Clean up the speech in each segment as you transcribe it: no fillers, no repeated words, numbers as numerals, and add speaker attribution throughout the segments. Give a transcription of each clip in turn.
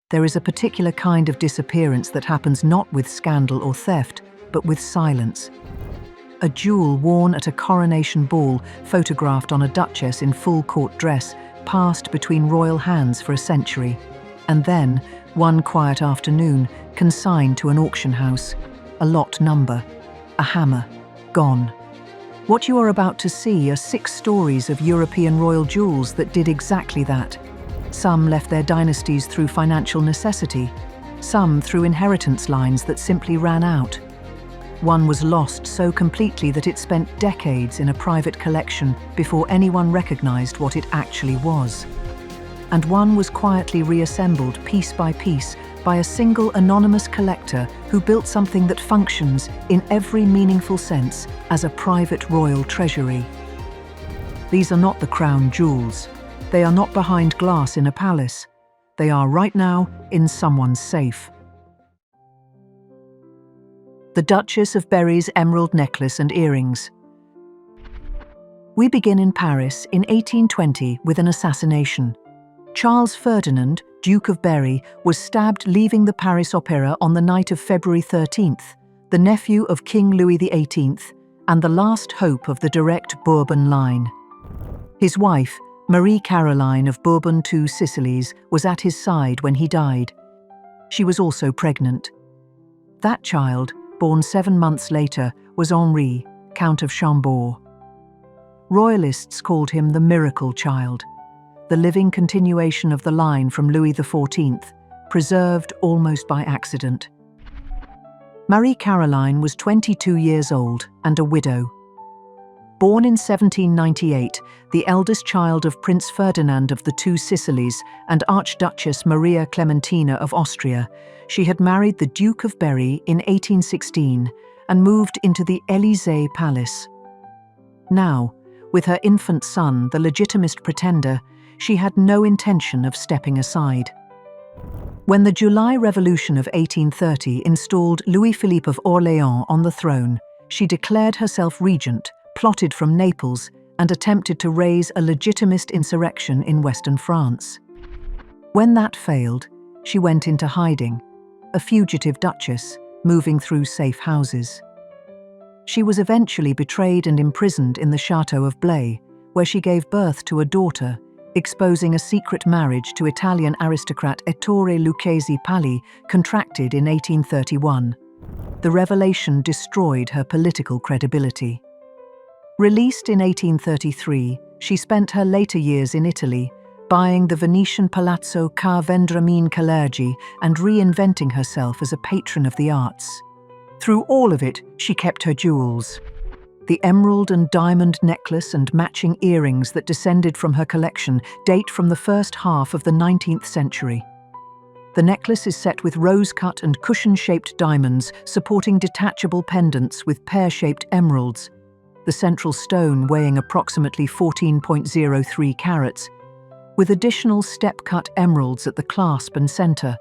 Speaker 1: There is a particular kind of disappearance that happens not with scandal or theft, but with silence. A jewel worn at a coronation ball, photographed on a duchess in full court dress, passed between royal hands for a century, and then, one quiet afternoon, consigned to an auction house. A lot number, a hammer, gone. What you are about to see are 6 stories of European royal jewels that did exactly that. Some left their dynasties through financial necessity, some through inheritance lines that simply ran out. One was lost so completely that it spent decades in a private collection before anyone recognized what it actually was. And one was quietly reassembled piece by piece by a single anonymous collector who built something that functions, in every meaningful sense, as a private royal treasury. These are not the crown jewels. They are not behind glass in a palace. They are right now in someone's safe. The Duchess of Berry's emerald necklace and earrings. We begin in Paris in 1820 with an assassination. Charles Ferdinand, Duke of Berry, was stabbed leaving the Paris Opera on the night of February 13th, the nephew of King Louis XVIII and the last hope of the direct Bourbon line. His wife, Marie Caroline of Bourbon II Sicilies, was at his side when he died. She was also pregnant. That child, born 7 months later, was Henri, Count of Chambord. Royalists called him the miracle child, the living continuation of the line from Louis XIV, preserved almost by accident. Marie Caroline was 22 years old and a widow. Born in 1798, the eldest child of Prince Ferdinand of the Two Sicilies and Archduchess Maria Clementina of Austria, she had married the Duke of Berry in 1816 and moved into the Élysée Palace. Now, with her infant son, the legitimist pretender, she had no intention of stepping aside. When the July Revolution of 1830 installed Louis-Philippe of Orléans on the throne, she declared herself regent, plotted from Naples, and attempted to raise a legitimist insurrection in western France. When that failed, she went into hiding, a fugitive duchess, moving through safe houses. She was eventually betrayed and imprisoned in the Chateau of Blaye, where she gave birth to a daughter, exposing a secret marriage to Italian aristocrat Ettore Lucchesi Palli, contracted in 1831. The revelation destroyed her political credibility. Released in 1833, she spent her later years in Italy, buying the Venetian Palazzo Ca' Vendramine Calergi and reinventing herself as a patron of the arts. Through all of it, she kept her jewels. The emerald and diamond necklace and matching earrings that descended from her collection date from the first half of the 19th century. The necklace is set with rose-cut and cushion-shaped diamonds supporting detachable pendants with pear-shaped emeralds, the central stone weighing approximately 14.03 carats, with additional step-cut emeralds at the clasp and center,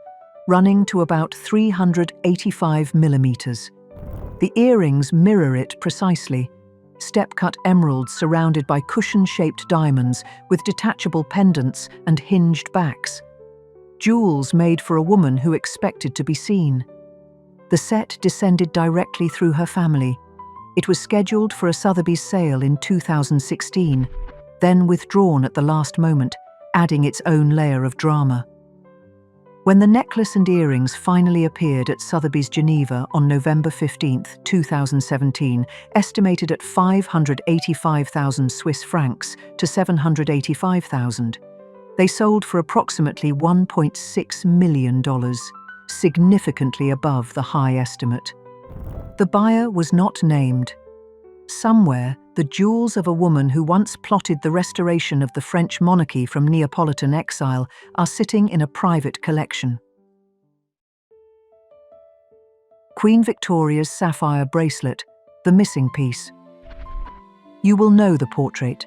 Speaker 1: running to about 385 millimeters. The earrings mirror it precisely, step-cut emeralds surrounded by cushion-shaped diamonds with detachable pendants and hinged backs. Jewels made for a woman who expected to be seen. The set descended directly through her family. It was scheduled for a Sotheby's sale in 2016, then withdrawn at the last moment, adding its own layer of drama. When the necklace and earrings finally appeared at Sotheby's Geneva on November 15, 2017, estimated at 585,000 Swiss francs to 785,000, they sold for approximately $1.6 million, significantly above the high estimate. The buyer was not named. Somewhere, the jewels of a woman who once plotted the restoration of the French monarchy from Neapolitan exile are sitting in a private collection. Queen Victoria's sapphire bracelet, the missing piece. You will know the portrait.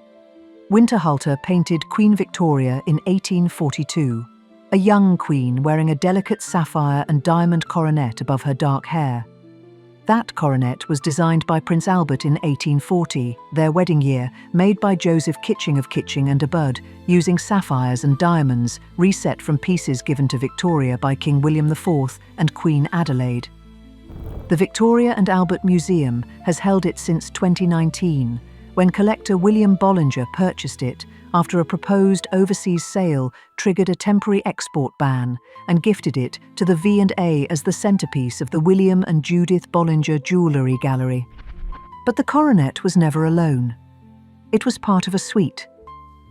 Speaker 1: Winterhalter painted Queen Victoria in 1842, a young queen wearing a delicate sapphire and diamond coronet above her dark hair. That coronet was designed by Prince Albert in 1840, their wedding year, made by Joseph Kitching of Kitching and Abud, using sapphires and diamonds reset from pieces given to Victoria by King William IV and Queen Adelaide. The Victoria and Albert Museum has held it since 2019, when collector William Bollinger purchased it after a proposed overseas sale triggered a temporary export ban, and gifted it to the V&A as the centerpiece of the William and Judith Bollinger Jewellery Gallery. But the coronet was never alone. It was part of a suite,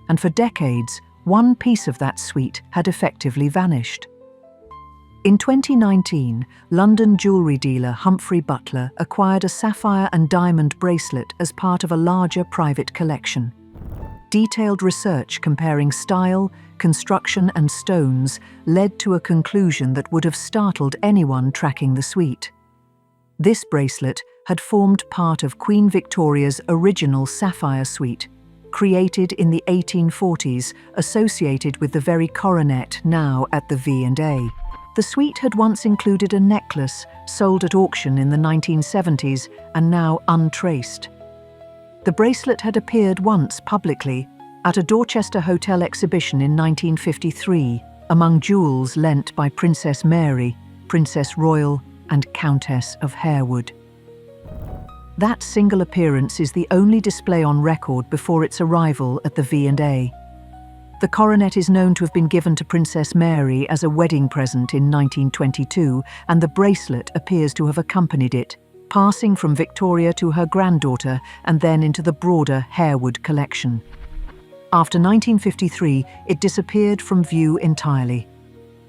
Speaker 1: and for decades, one piece of that suite had effectively vanished. In 2019, London jewellery dealer Humphrey Butler acquired a sapphire and diamond bracelet as part of a larger private collection. Detailed research comparing style, construction and stones led to a conclusion that would have startled anyone tracking the suite. This bracelet had formed part of Queen Victoria's original sapphire suite, created in the 1840s, associated with the very coronet now at the V&A. The suite had once included a necklace sold at auction in the 1970s and now untraced. The bracelet had appeared once publicly at a Dorchester Hotel exhibition in 1953 among jewels lent by Princess Mary, Princess Royal and Countess of Harewood. That single appearance is the only display on record before its arrival at the V&A. The coronet is known to have been given to Princess Mary as a wedding present in 1922, and the bracelet appears to have accompanied it, passing from Victoria to her granddaughter and then into the broader Harewood collection. After 1953, it disappeared from view entirely.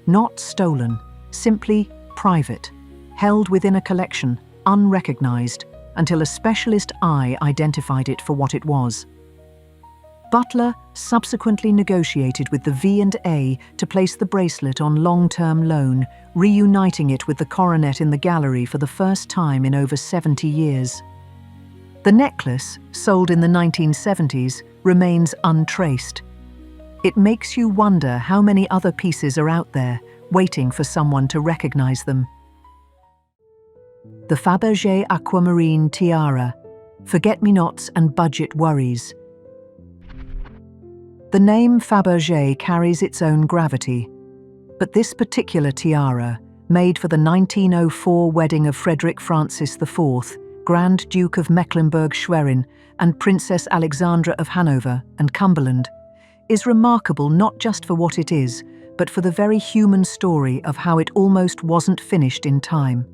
Speaker 1: Not stolen, simply private, held within a collection, unrecognised, until a specialist eye identified it for what it was. Butler subsequently negotiated with the V&A to place the bracelet on long-term loan, reuniting it with the coronet in the gallery for the first time in over 70 years. The necklace, sold in the 1970s, remains untraced. It makes you wonder how many other pieces are out there, waiting for someone to recognise them. The Fabergé Aquamarine Tiara, Forget-Me-Nots and Budget Worries. The name Fabergé carries its own gravity, but this particular tiara, made for the 1904 wedding of Frederick Francis IV, Grand Duke of Mecklenburg-Schwerin, and Princess Alexandra of Hanover and Cumberland, is remarkable not just for what it is, but for the very human story of how it almost wasn't finished in time.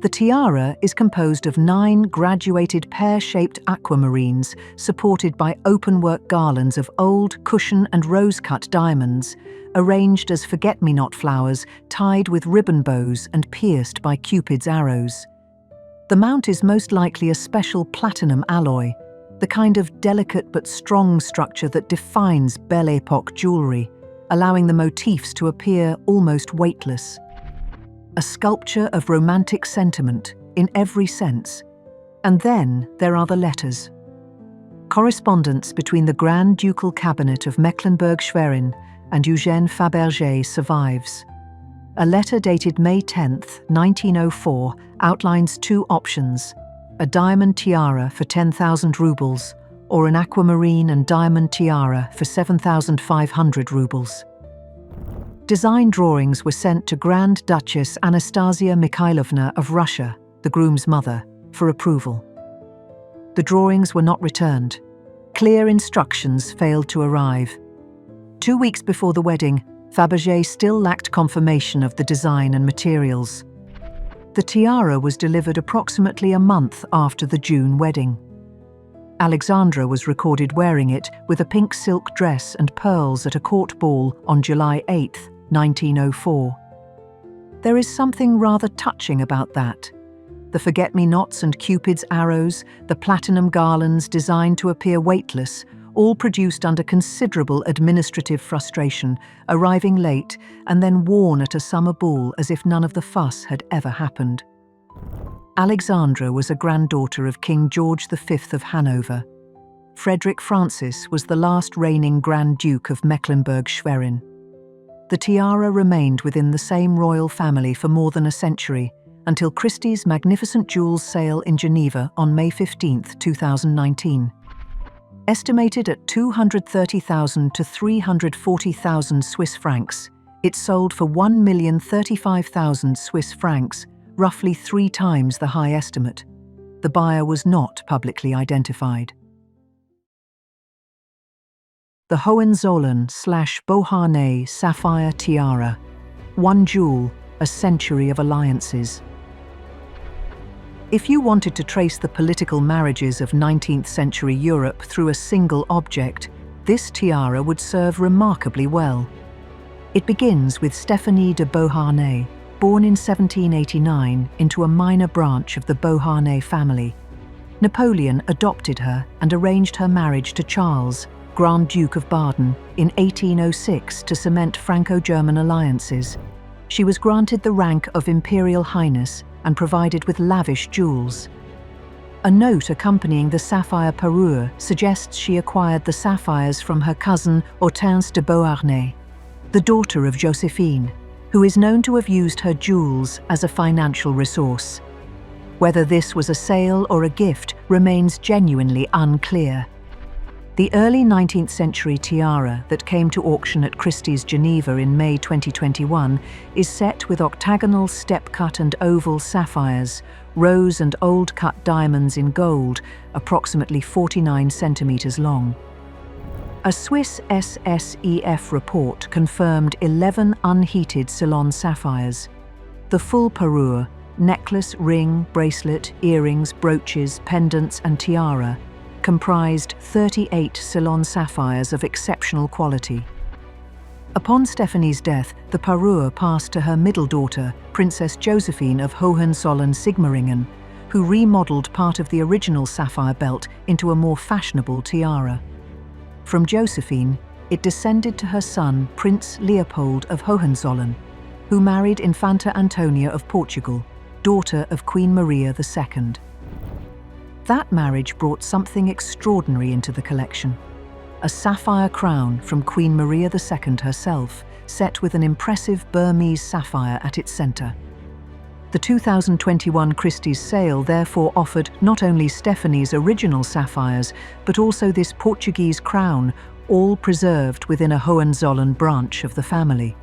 Speaker 1: The tiara is composed of 9 graduated pear-shaped aquamarines supported by open-work garlands of old cushion and rose-cut diamonds, arranged as forget-me-not flowers tied with ribbon bows and pierced by Cupid's arrows. The mount is most likely a special platinum alloy, the kind of delicate but strong structure that defines Belle Époque jewellery, allowing the motifs to appear almost weightless. A sculpture of romantic sentiment in every sense. And then there are the letters. Correspondence between the Grand Ducal Cabinet of Mecklenburg-Schwerin and Eugène Fabergé survives. A letter dated May 10, 1904, outlines 2 options: a diamond tiara for 10,000 rubles or an aquamarine and diamond tiara for 7,500 rubles. Design drawings were sent to Grand Duchess Anastasia Mikhailovna of Russia, the groom's mother, for approval. The drawings were not returned. Clear instructions failed to arrive. 2 weeks before the wedding, Fabergé still lacked confirmation of the design and materials. The tiara was delivered approximately a month after the June wedding. Alexandra was recorded wearing it with a pink silk dress and pearls at a court ball on July 8, 1904. There is something rather touching about that. The forget-me-nots and Cupid's arrows, the platinum garlands designed to appear weightless, all produced under considerable administrative frustration, arriving late and then worn at a summer ball as if none of the fuss had ever happened. Alexandra was a granddaughter of King George V of Hanover. Frederick Francis was the last reigning Grand Duke of Mecklenburg-Schwerin. The tiara remained within the same royal family for more than a century, until Christie's magnificent jewels sale in Geneva on May 15, 2019. Estimated at 230,000 to 340,000 Swiss francs, it sold for 1,035,000 Swiss francs, roughly 3 times the high estimate. The buyer was not publicly identified. The Hohenzollern/Beauharnais Sapphire Tiara. One jewel, a century of alliances. If you wanted to trace the political marriages of 19th century Europe through a single object, this tiara would serve remarkably well. It begins with Stéphanie de Beauharnais, born in 1789 into a minor branch of the Beauharnais family. Napoleon adopted her and arranged her marriage to Charles, Grand Duke of Baden, in 1806 to cement Franco-German alliances. She was granted the rank of Imperial Highness and provided with lavish jewels. A note accompanying the sapphire Parure suggests she acquired the sapphires from her cousin Hortense de Beauharnais, the daughter of Josephine, who is known to have used her jewels as a financial resource. Whether this was a sale or a gift remains genuinely unclear. The early 19th century tiara that came to auction at Christie's Geneva in May 2021 is set with octagonal step-cut and oval sapphires, rose and old-cut diamonds in gold, approximately 49 centimeters long. A Swiss SSEF report confirmed 11 unheated Ceylon sapphires. The full parure, necklace, ring, bracelet, earrings, brooches, pendants and tiara, comprised 38 Ceylon sapphires of exceptional quality. Upon Stéphanie's death, the parure passed to her middle daughter, Princess Josephine of Hohenzollern-Sigmaringen, who remodeled part of the original sapphire belt into a more fashionable tiara. From Josephine, it descended to her son, Prince Leopold of Hohenzollern, who married Infanta Antonia of Portugal, daughter of Queen Maria II. That marriage brought something extraordinary into the collection. A sapphire crown from Queen Maria II herself, set with an impressive Burmese sapphire at its center. The 2021 Christie's sale therefore offered not only Stéphanie's original sapphires, but also this Portuguese crown, all preserved within a Hohenzollern branch of the family.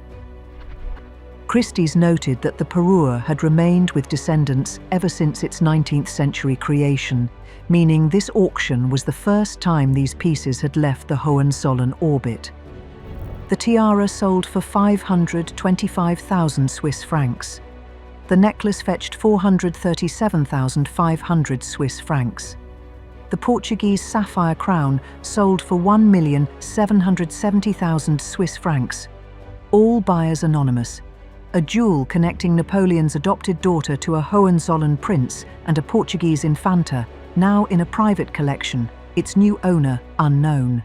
Speaker 1: Christie's noted that the parure had remained with descendants ever since its 19th century creation, meaning this auction was the first time these pieces had left the Hohenzollern orbit. The tiara sold for 525,000 Swiss francs. The necklace fetched 437,500 Swiss francs. The Portuguese sapphire crown sold for 1,770,000 Swiss francs. All buyers anonymous. A jewel connecting Napoleon's adopted daughter to a Hohenzollern prince and a Portuguese infanta, now in a private collection, its new owner unknown.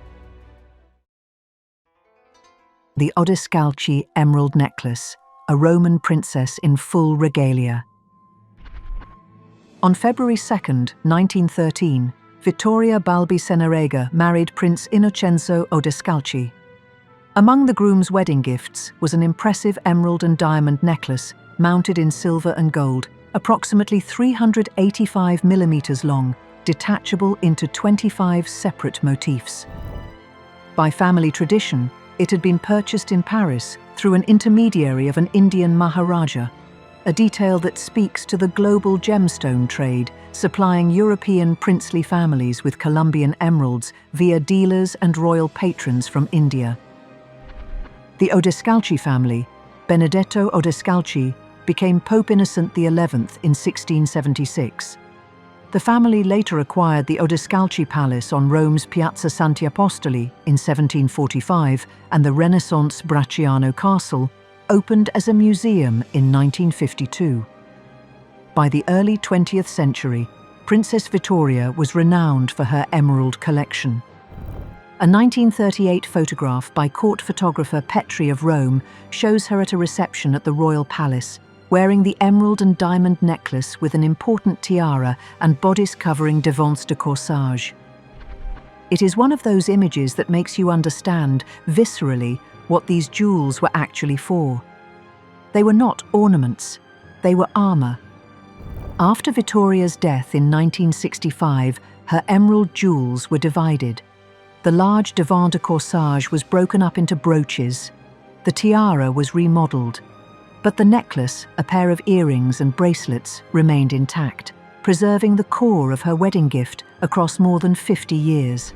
Speaker 1: The Odescalchi emerald necklace, a Roman princess in full regalia. On February 2, 1913, Vittoria Balbi-Cenerega married Prince Innocenzo Odescalchi. Among the groom's wedding gifts was an impressive emerald and diamond necklace mounted in silver and gold, approximately 385 millimeters long, detachable into 25 separate motifs. By family tradition, it had been purchased in Paris through an intermediary of an Indian Maharaja, a detail that speaks to the global gemstone trade, supplying European princely families with Colombian emeralds via dealers and royal patrons from India. The Odescalchi family, Benedetto Odescalchi, became Pope Innocent XI in 1676. The family later acquired the Odescalchi Palace on Rome's Piazza Santi Apostoli in 1745 and the Renaissance Bracciano Castle, opened as a museum in 1952. By the early 20th century, Princess Vittoria was renowned for her emerald collection. A 1938 photograph by court photographer Petri of Rome shows her at a reception at the royal palace, wearing the emerald and diamond necklace with an important tiara and bodice covering devants de corsage. It is one of those images that makes you understand, viscerally, what these jewels were actually for. They were not ornaments, they were armor, After Vittoria's death in 1965, her emerald jewels were divided. The large devant de corsage was broken up into brooches. The tiara was remodeled. But the necklace, a pair of earrings and bracelets, remained intact, preserving the core of her wedding gift across more than 50 years.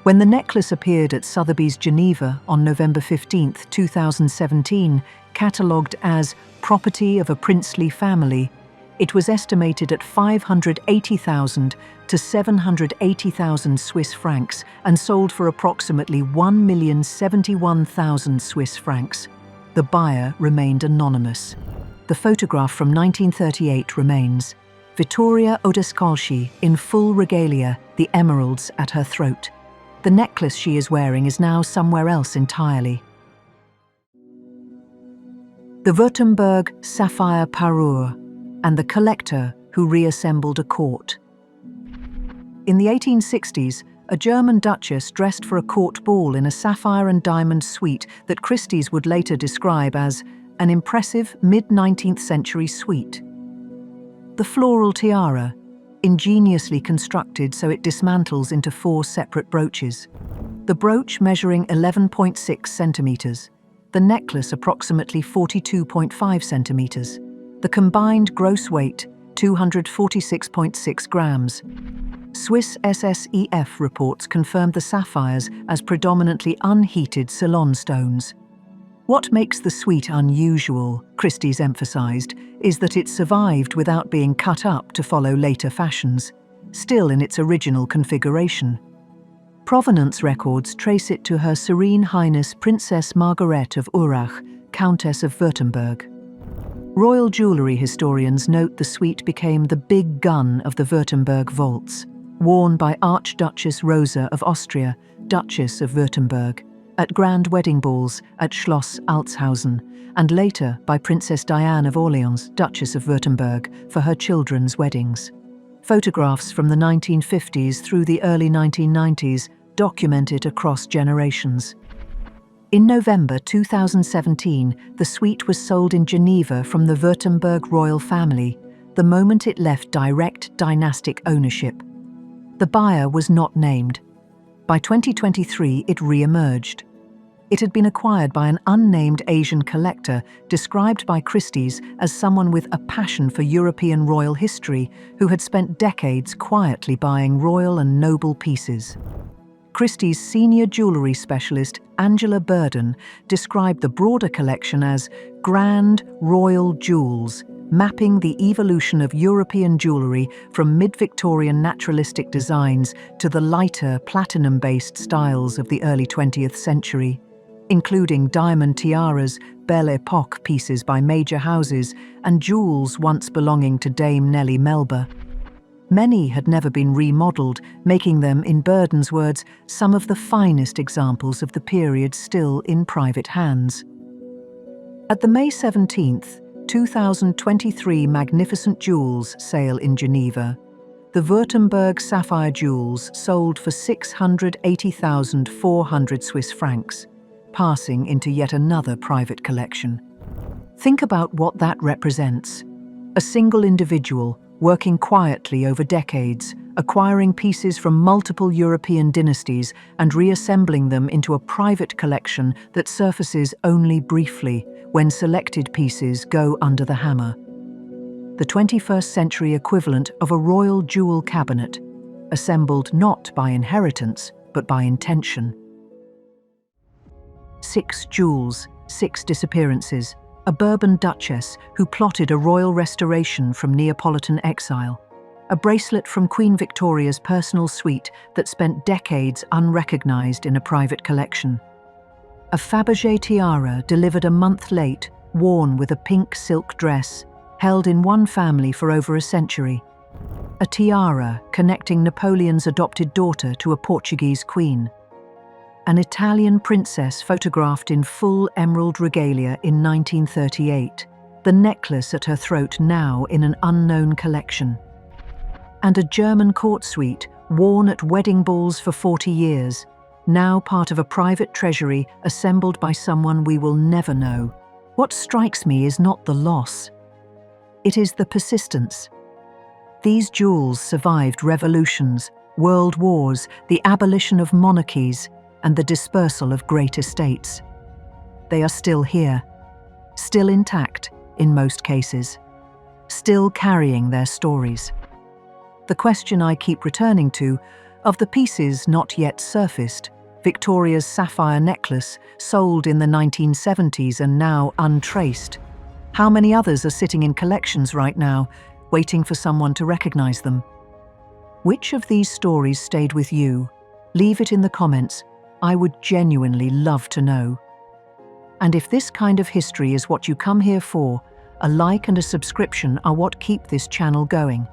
Speaker 1: When the necklace appeared at Sotheby's Geneva on November 15, 2017, catalogued as property of a princely family, it was estimated at 580,000 to 780,000 Swiss francs and sold for approximately 1,071,000 Swiss francs. The buyer remained anonymous. The photograph from 1938 remains. Vittoria Odescalchi in full regalia, the emeralds at her throat. The necklace she is wearing is now somewhere else entirely. The Württemberg Sapphire Parure and the collector who reassembled a court. In the 1860s, a German duchess dressed for a court ball in a sapphire and diamond suite that Christie's would later describe as an impressive mid-19th century suite. The floral tiara, ingeniously constructed so it dismantles into 4 separate brooches. The brooch measuring 11.6 centimeters, the necklace approximately 42.5 centimeters. The combined gross weight, 246.6 grams. Swiss SSEF reports confirmed the sapphires as predominantly unheated Ceylon stones. What makes the suite unusual, Christie's emphasized, is that it survived without being cut up to follow later fashions, still in its original configuration. Provenance records trace it to Her Serene Highness Princess Margaret of Urach, Countess of Württemberg. Royal jewellery historians note the suite became the big gun of the Württemberg vaults, worn by Archduchess Rosa of Austria, Duchess of Württemberg, at grand wedding balls at Schloss Altshausen, and later by Princess Diane of Orleans, Duchess of Württemberg, for her children's weddings. Photographs from the 1950s through the early 1990s document it across generations. In November 2017, the suite was sold in Geneva from the Württemberg royal family, the moment it left direct dynastic ownership. The buyer was not named. By 2023, it re-emerged. It had been acquired by an unnamed Asian collector, described by Christie's as someone with a passion for European royal history who had spent decades quietly buying royal and noble pieces. Christie's senior jewellery specialist, Angela Burden, described the broader collection as grand royal jewels, mapping the evolution of European jewellery from mid-Victorian naturalistic designs to the lighter, platinum-based styles of the early 20th century, including diamond tiaras, Belle Epoque pieces by major houses, and jewels once belonging to Dame Nellie Melba. Many had never been remodelled, making them, in Burden's words, some of the finest examples of the period still in private hands. At the May 17, 2023 Magnificent Jewels sale in Geneva, the Württemberg sapphire jewels sold for 680,400 Swiss francs, passing into yet another private collection. Think about what that represents. A single individual, working quietly over decades, acquiring pieces from multiple European dynasties and reassembling them into a private collection that surfaces only briefly when selected pieces go under the hammer. The 21st century equivalent of a royal jewel cabinet, assembled not by inheritance, but by intention. 6 jewels, 6 disappearances. A Bourbon duchess who plotted a royal restoration from Neapolitan exile. A bracelet from Queen Victoria's personal suite that spent decades unrecognized in a private collection. A Fabergé tiara delivered a month late, worn with a pink silk dress, held in one family for over a century. A tiara connecting Napoleon's adopted daughter to a Portuguese queen. An Italian princess photographed in full emerald regalia in 1938, the necklace at her throat now in an unknown collection. And a German court suite worn at wedding balls for 40 years, now part of a private treasury assembled by someone we will never know. What strikes me is not the loss. It is the persistence. These jewels survived revolutions, world wars, the abolition of monarchies, and the dispersal of great estates. They are still here, still intact in most cases, still carrying their stories. The question I keep returning to, of the pieces not yet surfaced, Victoria's sapphire necklace, sold in the 1970s and now untraced. How many others are sitting in collections right now, waiting for someone to recognize them? Which of these stories stayed with you? Leave it in the comments. I would genuinely love to know. And if this kind of history is what you come here for, a like and a subscription are what keep this channel going.